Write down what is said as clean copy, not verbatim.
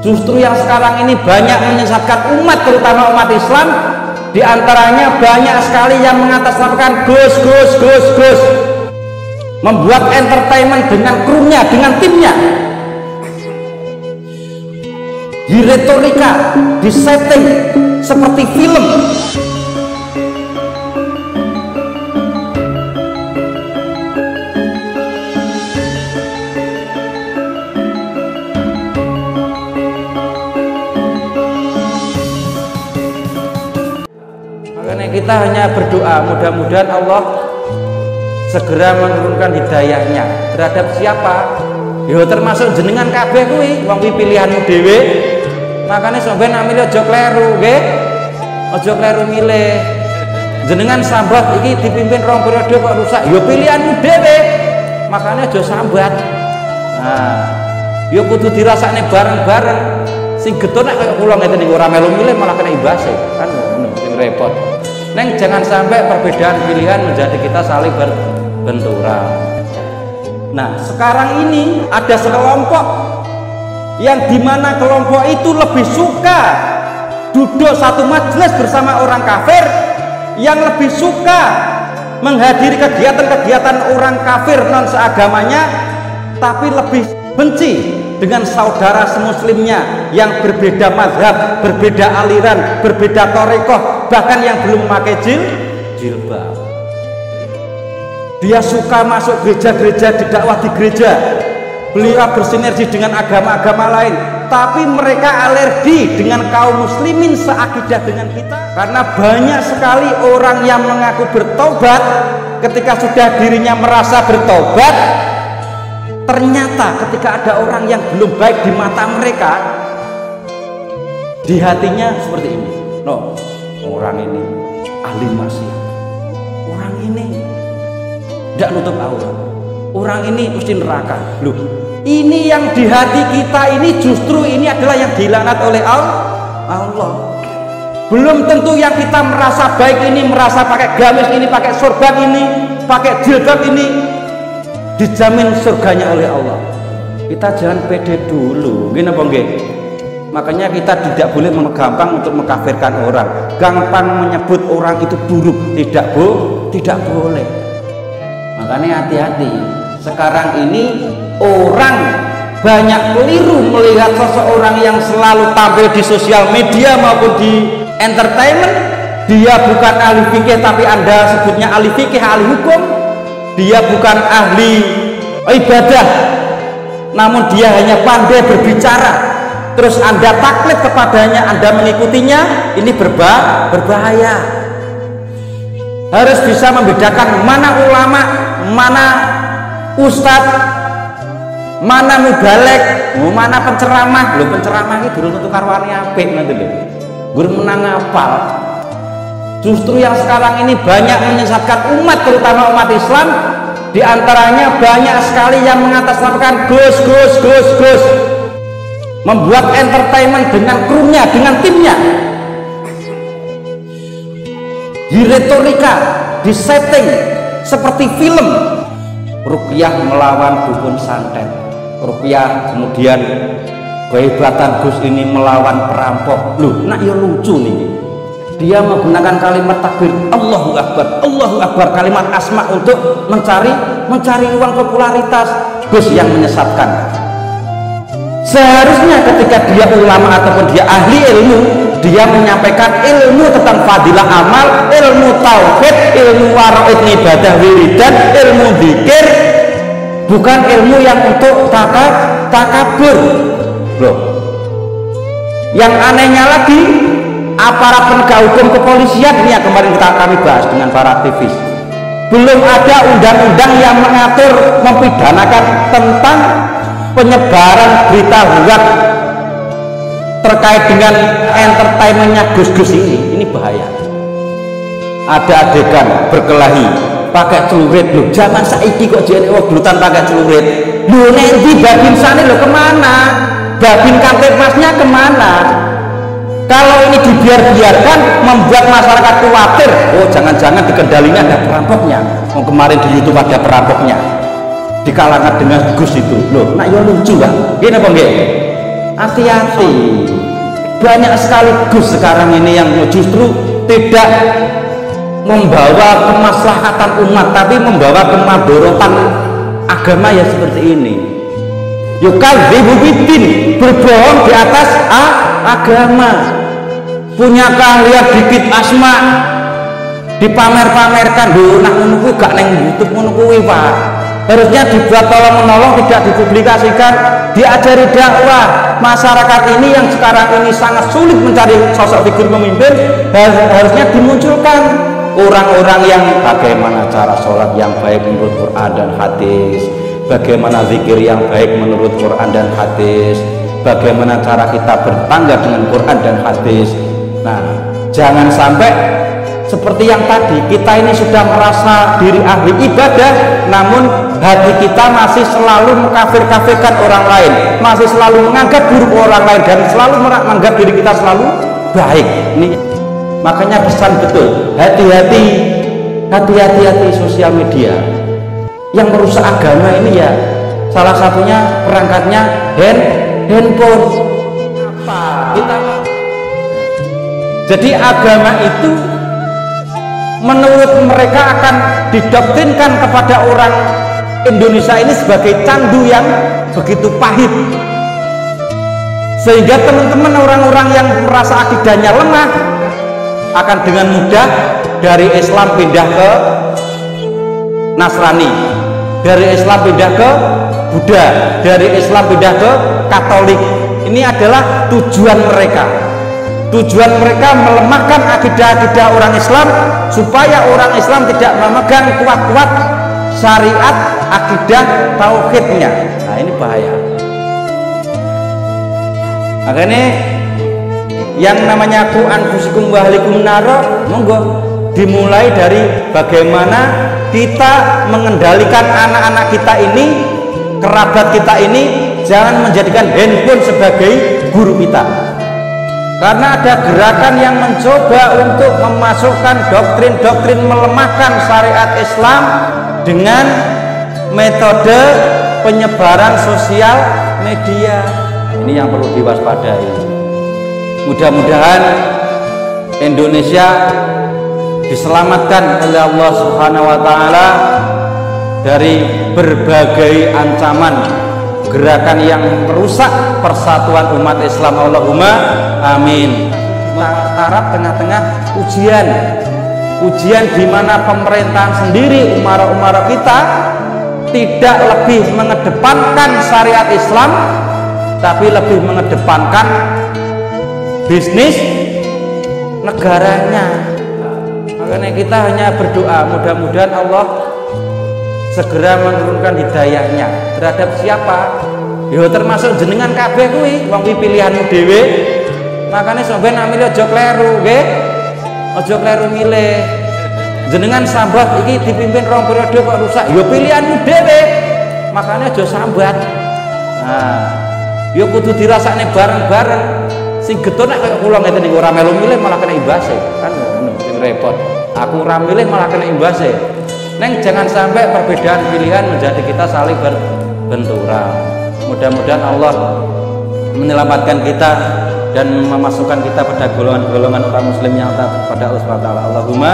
Justru yang sekarang ini banyak menyesatkan umat, terutama umat Islam. Di antaranya banyak sekali yang mengatasnamakan Gus, membuat entertainment dengan krunya, dengan timnya, di retorika, di setting seperti film. Makanya kita hanya berdoa, mudah-mudahan Allah segera menurunkan hidayahnya terhadap siapa? Yo termasuk jenengan kabeh kuwi, wong kuwi pilihanmu dhewe. Makanya sampeyan nak milih aja kleru, nggih. Aja kleru milih. Jenengan sambat iki dipimpin rong periode kok rusak, yo pilihanmu dhewe. Makanya aja sambat. Nah, yo kudu dirasakne bareng-bareng. Sing getun nek kaya kula ngeten iki ora melu milih malah kena imbase. Kan ngono, sing repot. Neng jangan sampai perbedaan pilihan menjadi kita saling berbenturan. Nah sekarang ini ada sekelompok yang dimana kelompok itu lebih suka duduk satu majelis bersama orang kafir, yang lebih suka menghadiri kegiatan-kegiatan orang kafir non seagamanya, tapi lebih benci dengan saudara semuslimnya yang berbeda mazhab, berbeda aliran, berbeda torekoh, bahkan yang belum memakai jilbab. Dia suka masuk gereja-gereja, didakwah di gereja, beliau bersinergi dengan agama-agama lain, tapi mereka alergi dengan kaum muslimin seakidah dengan kita. Karena banyak sekali orang yang mengaku bertobat, ketika sudah dirinya merasa bertobat, ternyata ketika ada orang yang belum baik di mata mereka, di hatinya seperti ini. No, orang ini ahli maksiat, orang ini tidak nutup aurat, orang ini mesti neraka. Loh, ini yang di hati kita ini justru ini adalah yang dilaknat oleh Allah. Belum tentu yang kita merasa baik ini, merasa pakai gamis ini, pakai sorban ini, pakai jilbab ini dijamin surganya oleh Allah. Kita jangan pede dulu, gini apa enggak? Makanya kita tidak boleh gampang untuk mengkafirkan orang, gampang menyebut orang itu buruk, tidak boleh. Makanya hati-hati. Sekarang ini orang banyak keliru melihat seseorang yang selalu tampil di sosial media maupun di entertainment. Dia bukan ahli fikih tapi Anda sebutnya ahli fikih, ahli hukum. Dia bukan ahli ibadah, namun dia hanya pandai berbicara, terus Anda taklid kepadanya, Anda mengikutinya. Ini berbahaya. Harus bisa membedakan mana ulama, mana ustadz, mana mubalek, mana penceramah. Loh, penceramah ini durung tentu karwane apik nanti lho. Gur menang apal. Justru yang sekarang ini banyak menyesatkan umat, terutama umat Islam. Di antaranya banyak sekali yang mengatasnamakan Gus, membuat entertainment dengan krunya, dengan timnya, di retorika, di setting seperti film. Ruqyah melawan dukun santet, Ruqyah kemudian kehebatan Gus ini melawan perampok. Loh, nak ya lucu nih. Dia menggunakan kalimat takbir, Allahu Akbar, kalimat asma untuk mencari uang popularitas. Gus yang menyesatkan. Seharusnya ketika dia ulama ataupun dia ahli ilmu, dia menyampaikan ilmu tentang fadilah amal, ilmu tauhid, ilmu waraid ibadah wiridan, ilmu zikir, bukan ilmu yang untuk takabur. Loh, yang anehnya lagi, aparat penegak hukum kepolisian ini yang kemarin kami bahas dengan para aktivis, belum ada undang-undang yang mengatur mempidanakan tentang penyebaran berita hoax terkait dengan entertainmentnya Gus ini bahaya. Ada adegan berkelahi pakai celurit. Loh, zaman saiki kok jadi gelutan pakai celurit. Loh, nanti babin sana lo kemana? Babin Kamtipmasnya kemana? Kalau ini dibiarkan membuat masyarakat khawatir. Oh, jangan-jangan dikendalinya ada perampoknya. Oh, kemarin di YouTube ada perampoknya di kalangan dengan Gus itu. Loh, nak yo lucu kan? Gini apa enggak? hati-hati. Banyak sekali gus sekarang ini yang justru tidak membawa kemaslahatan umat, tapi membawa kemadorotan agama ya seperti ini. Yukadzibu biddin, berbohong di atas agama. Punya keahlian dikit asma dipamer-pamerkan, lho nak ngono kuwi gak ning YouTube ngono kuwi, Pak. Harusnya dibuat tolong-menolong, tidak dipublikasikan, diajari dakwah. Masyarakat ini yang sekarang ini sangat sulit mencari sosok figur pemimpin, harusnya dimunculkan orang-orang yang bagaimana cara sholat yang baik menurut Quran dan hadis, bagaimana zikir yang baik menurut Quran dan hadis, bagaimana cara kita bertangga dengan Quran dan hadis. Nah, jangan sampai seperti yang tadi, kita ini sudah merasa diri ahli ibadah, namun hati kita masih selalu mengkafir-kafirkan orang lain, masih selalu menganggap buruk orang lain, dan selalu menganggap diri kita selalu baik. Ini makanya pesan betul, hati-hati sosial media yang merusak agama ini ya. Salah satunya perangkatnya handphone. Jadi agama itu menurut mereka akan didoktrinkan kepada orang Indonesia ini sebagai candu yang begitu pahit, sehingga teman-teman orang-orang yang merasa akidahnya lemah akan dengan mudah dari Islam pindah ke Nasrani, dari Islam pindah ke Buddha, dari Islam pindah ke Katolik. Ini adalah tujuan mereka. Tujuan mereka melemahkan akidah-akidah orang Islam supaya orang Islam tidak memegang kuat-kuat syariat akidah tauhidnya. Nah, ini bahaya. Makanya yang namanya ku anfusikum wa ahlikum naro, monggo dimulai dari bagaimana kita mengendalikan anak-anak kita ini, kerabat kita ini, jangan menjadikan handphone sebagai guru kita. Karena ada gerakan yang mencoba untuk memasukkan doktrin-doktrin melemahkan syariat Islam dengan metode penyebaran sosial media. Ini yang perlu diwaspadai. Mudah-mudahan Indonesia diselamatkan oleh Allah Subhanahu wa taala dari berbagai ancaman gerakan yang merusak persatuan umat Islam. Allahumma amin. Taraf tengah-tengah ujian di mana pemerintahan sendiri, umara-umara kita tidak lebih mengedepankan syariat Islam, tapi lebih mengedepankan bisnis negaranya. Makanya kita hanya berdoa mudah-mudahan Allah segera menurunkan hidayahnya terhadap siapa? Yo termasuk jenengan kabeh kuwi, wong kuwi pilihanmu dhewe. Makanya sampeyan amile aja kleru, nggih. Aja kleru milih. Jenengan sambat iki dipimpin rong periode kok rusak, yo pilihanmu dhewe. Makanya aja sambat. Nah, yo kudu dirasakne bareng-bareng. Sing getun nek kaya kula ngeten niku ora melu milih malah kena imbase. Kan ngono, sing repot. Aku ora milih malah kena imbase. Neng jangan sampai perbedaan pilihan menjadi kita saling berbenturan. Mudah-mudahan Allah menyelamatkan kita dan memasukkan kita pada golongan-golongan orang muslim yang taat pada Allah SWT. Allahumma